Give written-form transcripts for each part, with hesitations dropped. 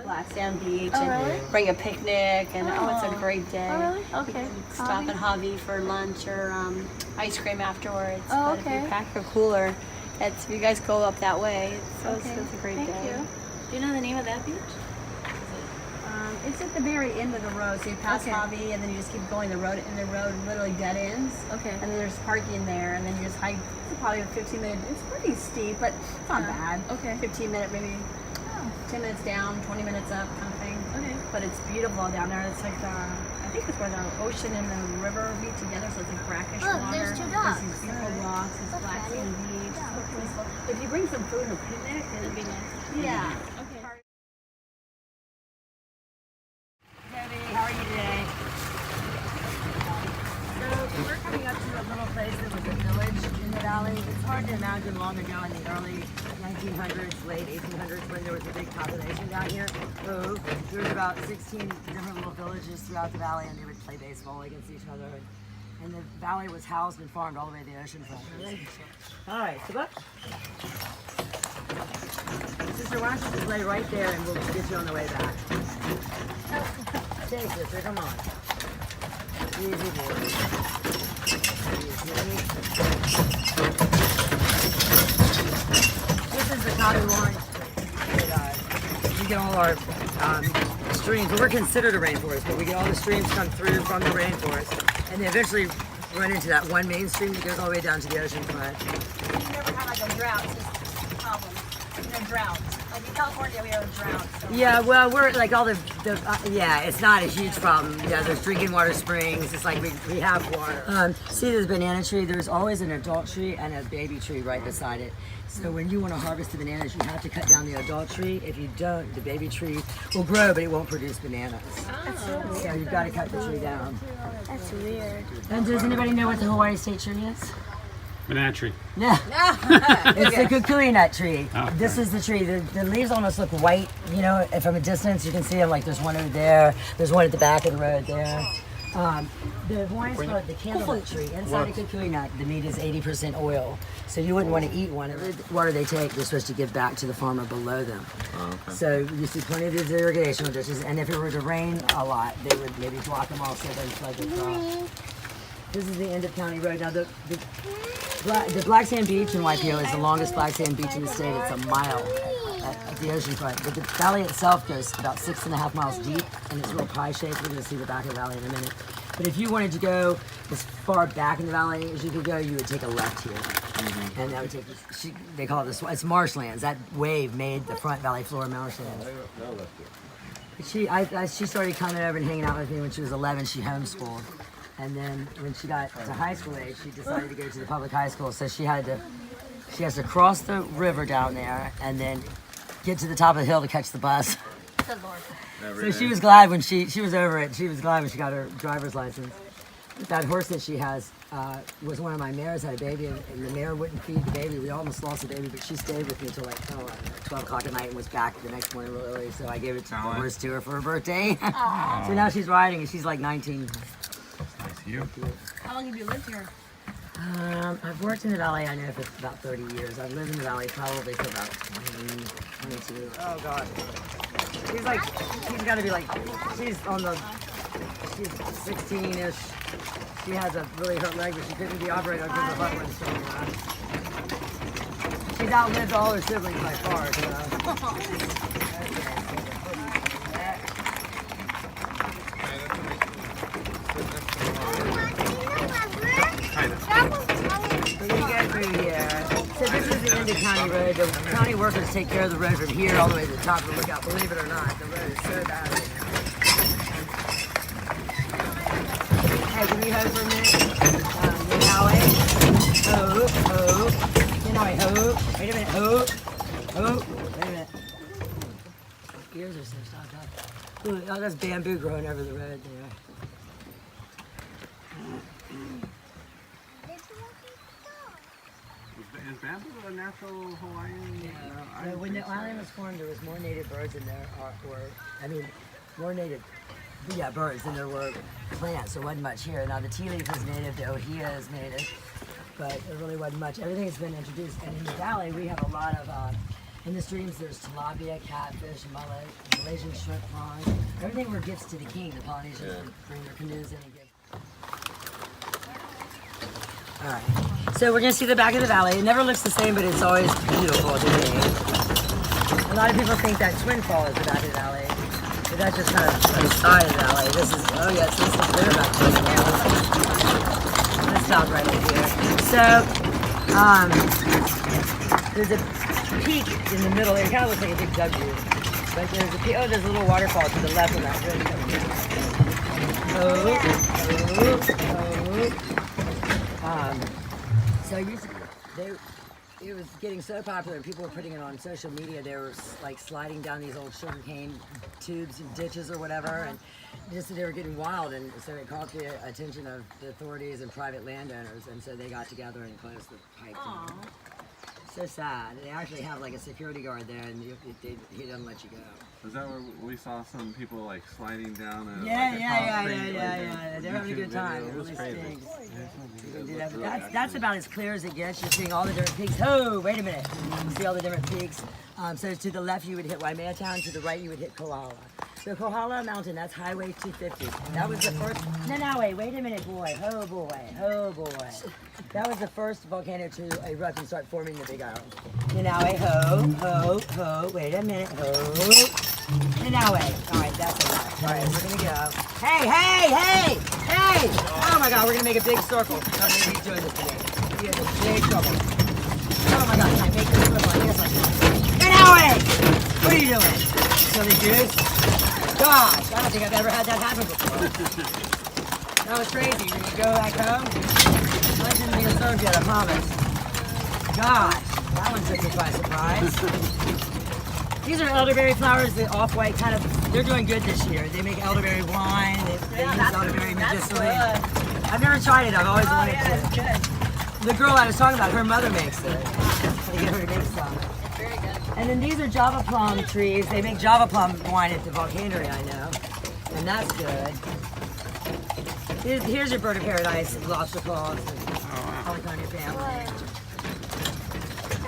black sand beach Oh, and really? bring a picnic, and it's a great day. Oh, really? Okay. You can stop at Hobby for lunch or ice cream afterwards. Oh, But okay. if you pack your cooler, if you guys go up that way, it's a great Thank day. you. Do you know the name of that beach? It's at the very end of the road, so you pass Okay. Hobby, and then you just keep going. The road literally dead ends. Okay. And then there's parking there, and then you just hike. It's probably a 15-minute. It's pretty steep, but it's not bad. Okay. 15-minute, maybe 10 minutes down, 20 minutes up, kind of thing. Okay. But it's beautiful down there. It's like I think it's where the ocean and the river meet together, so it's like brackish Look, water. there's two There's dogs. these beautiful rocks. It's Look, black Daddy. sand beach. It's so peaceful. If you bring some food and a picnic, it'd be nice. Yeah. Okay. Debbie, how are you today? So we're coming up to a little place that was a village in the valley. It's hard to imagine long ago in the early 1900s, late 1800s, when there was a big population down here. So there was about 16 different little villages throughout the valley, and they would play baseball against each other. And the valley was housed and farmed all the way to the ocean front. All right, so look. Sister, why don't you just lay right there and we'll get you on the way back. Stay, sister, come on. Easy, boy. Easy. This is the County Lawrence Street. We get all our streams. Well, we're considered a rainforest, but we get all the streams come through from the rainforest. And they eventually run into that one main stream that goes all the way down to the ocean front. We never had like a drought problem. Drought. Like in California, we have a drought. So. Yeah, well, we're like all yeah, it's not a huge problem. Yeah, there's drinking water springs. It's like we have water. See this banana tree? There's always an adult tree and a baby tree right beside it. So when you want to harvest the bananas, you have to cut down the adult tree. If you don't, the baby tree will grow, but it won't produce bananas. Oh. So you've got to cut the tree down. That's weird. And does anybody know what the Hawaii state tree is? Banana tree. Yeah. It's the kukui nut tree. Oh, This is the tree. The leaves almost look white, you know, and from a distance you can see them. Like there's one over there. There's one at the back of the road there. The Hawaiians call it the candlenut tree. Inside a kukui nut, the meat is 80% oil. So you wouldn't want to eat one. Every water they take, they're supposed to give back to the farmer below them. Oh, okay. So you see plenty of these irrigation ditches, and if it were to rain a lot, they would maybe block them off so they flood the crop. This is the end of County Road. Now the Black Sand Beach in Waipio is the longest black sand beach in the state. It's a mile at the ocean front. But the valley itself goes about 6.5 miles deep, and it's real pie shaped. We're going to see the back of the valley in a minute. But if you wanted to go as far back in the valley as you could go, you would take a left here. Mm-hmm. And that would take you, they call it this, it's marshlands. That wave made the front valley floor marshlands. She started coming over and hanging out with me when she was 11. She homeschooled. And then when she got to high school age, she decided to go to the public high school. So she has to cross the river down there and then get to the top of the hill to catch the bus. So she was glad when she was over it. She was glad when she got her driver's license. That horse that she has was one of my mares, had a baby, and the mare wouldn't feed the baby. We almost lost the baby, but she stayed with me until like 12 o'clock at night and was back the next morning real early. So I gave it to the horse to her for her birthday. So now she's riding, and she's like 19. Nice you. How long have you lived here? I've worked in the valley, I know, for about 30 years. I've lived in the valley probably for about 22. Oh, God. She's got to be like, she's 16-ish. She has a really hurt leg, but she couldn't be operated on because her butt wasn't strong enough. She's outlived all her siblings by far, so. So this is the end of County Road. The county workers take care of the road from here all the way to the top of the lookout. Believe it or not, the road is so bad. Hey, can you hold for a minute? Wait a minute, wait a minute. Ears are so stopped up. Ooh, oh, that's bamboo growing over the road there. Is bamboo a natural Hawaiian? Yeah. When the island was formed, there was more native birds than there more native birds than there were plants. There wasn't much here. Now the tea leaf is native, the ohia is native, but there really wasn't much. Everything has been introduced. And in the valley, we have a lot of In the streams, there's tilapia, catfish, mullet, Malaysian shrimp prawns. Everything were gifts to the king. The Polynesians would bring their canoes in and give. All right. So we're gonna see the back of the valley. It never looks the same, but it's always beautiful to me. A lot of people think that Twin Fall is the back of the valley, but that's just kind of the side of the valley. This is, oh yes, this is clear back to the valley. Let's stop right here. So, there's a peak in the middle. It kind of looks like a big W. But there's a peak. Oh, there's a little waterfall to the left of that. So it was getting so popular, and people were putting it on social media. They were like sliding down these old sugarcane tubes and ditches or whatever, and just they were getting wild. And so it caught the attention of the authorities and private landowners, and so they got together and closed the pike. So sad. They actually have like a security guard there, and he doesn't let you go. Was that where we saw some people like sliding down? Yeah. They're having a good time. It really stinks. You can do that. But that's about as clear as it gets. You're seeing all the different peaks. Oh, wait a minute. You see all the different peaks. So to the left, you would hit Waimea Town. To the right, you would hit Kohala. So Kohala Mountain, that's Highway 250. That was the first. No, wait a minute, boy. Oh boy. That was the first volcano to erupt and start forming the Big Island. Nanaue, ho. Wait a minute, ho. Nanaue. All right, that's enough. All right, we're gonna go. Hey! Oh my God, we're gonna make a big circle. He's doing this today. He has a big trouble. Oh my God, can I make this look like this? Nanaue! What are you doing? Silly goose? Gosh, I don't think I've ever had that happen before. That was crazy. When you go back home, I didn't think it served yet, I promise. Gosh, that one took me by surprise. These are elderberry flowers, the off-white kind of, they're doing good this year. They make elderberry wine, they use elderberry medicinally. I've never tried it, I've always wanted to. It's good. The girl I was talking about, her mother makes it. They get her to make some. It's very good. And then these are Java plum trees. They make Java plum wine at the volcanery, I know. And that's good. Here's your bird of paradise, lobster claws, all on your family.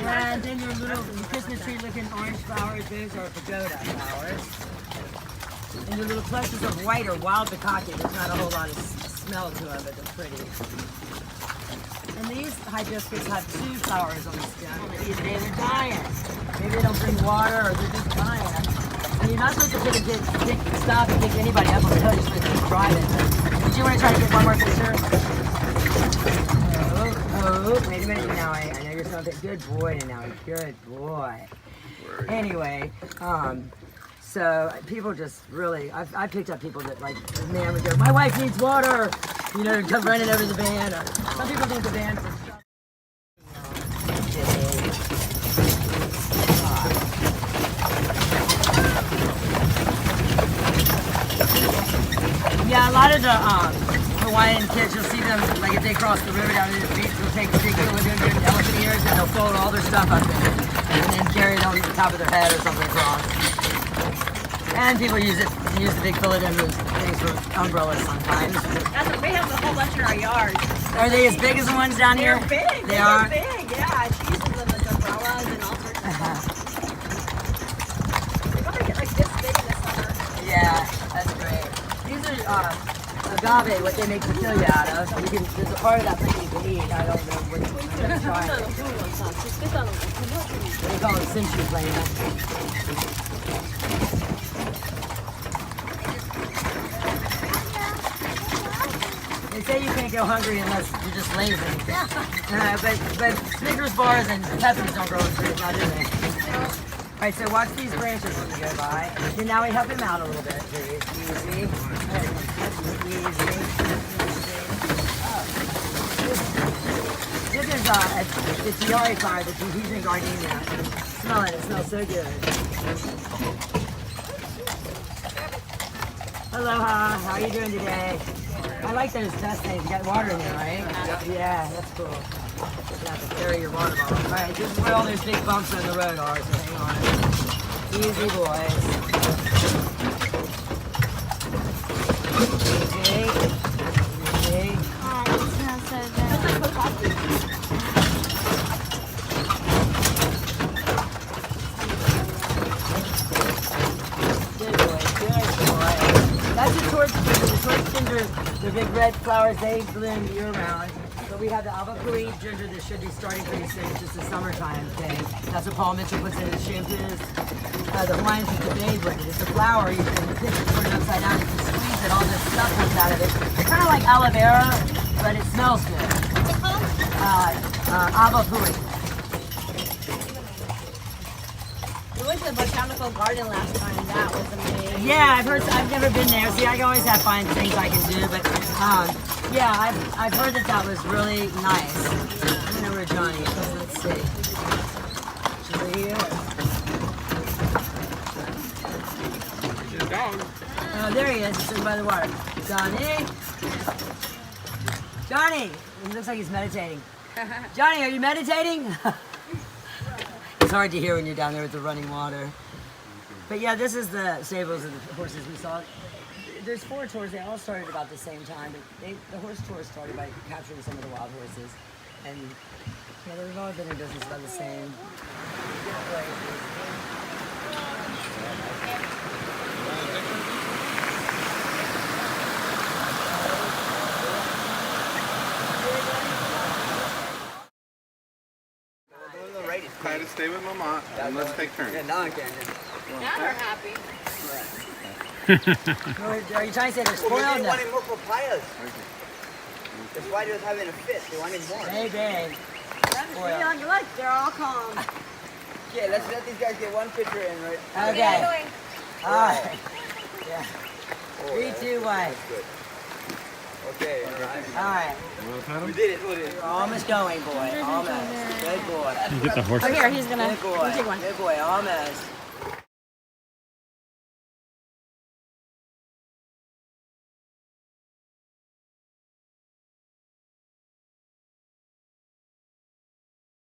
And then your little Christmas tree looking orange flowers, those are pagoda flowers. And your little clusters of white are wild bakake. There's not a whole lot of smell to them, but they're pretty. And these hibiscus have 2 flowers on the stem. They're dying. Maybe they don't bring water or they're just dying. And you're not supposed to stop and pick anybody up on the hook. You're supposed to keep driving. Did you want to try to get one more picture? Oh, wait a minute now. I know you're something. Good boy now. Good boy. Anyway, so people just really, I picked up people that like, the man would go, my wife needs water. You know, come running over the van. Or some people think the van's for stuff. Yeah, a lot of the Hawaiian kids, you'll see them, like if they cross the river down to the beach, they'll take the big philadelphia elephant ears and they'll fold all their stuff up in it and then carry it on the top of their head or something across. And people use the big philadelphia things for umbrellas sometimes. We have a whole bunch in our yard. Are they as big as the ones down here? They're big. They are? Big, yeah. She uses them as umbrellas and all sorts of stuff. They're going to get like this big in the summer. Yeah, that's great. These are agave, what they make papilia out of. There's a part of that that you can eat. I don't know what you're trying. They call it century plant. They say you can't go hungry unless you're just lazy. But Snickers bars and peppers don't grow in trees, now do they? All right, so watch these branches when you go by. Okay, now we help him out a little bit, please. Easy. This is it's the yellow fire, the Tahitian gardenia. Smell it smells so good. Aloha, how are you doing today? I like those dust things. You got water in there, right? Yeah, that's cool. You have to carry your water bottle. All right, this is where all those big bumps on the road are, so hang on. Easy, boys. Easy. Easy. Oh, it smells so good. The big red flowers, they bloom year-round. But we have the Awapui ginger that should be starting pretty soon. It's just a summertime thing. That's what Paul Mitchell puts in his shampoos. The Hawaiians used to bathe with it. It's a flower. You can pick it, turn it upside down, you can squeeze it. All this stuff comes out of it. It's kind of like aloe vera, but it smells good. What's it called? Awapui. We went to the botanical garden last time. That was amazing. Yeah, I've never been there. See, I always have fine things I can do, but yeah, I've heard that was really nice. I don't know where Johnny is. Let's see. Over here. Your dog. Oh, there he is. He's sitting by the water. Johnny. Johnny. He looks like he's meditating. Johnny, are you meditating? It's hard to hear when you're down there with the running water. But yeah, this is the stables of the horses we saw. There's 4 tours. They all started about the same time. But the horse tour started by capturing some of the wild horses. And yeah, they've all been in business about the same. Try to stay with Mama and let's take turns. Yeah, now I can. Now we're happy. Are you trying to say they're Well, spoiled? they No. wanted more papayas. That's why they was having a fit. They wanted more. Hey, babe. Look, they're all calm. Yeah, let's let these guys get one picture in, right? Okay. All right. Yeah. Oh, 3, 2, 1. That's good. Okay, all right. All right. We did it. We did it. We're almost going, boy. Almost. Good boy. You get the horse. Oh, here, he's gonna Good boy. take one. Good boy. Almost.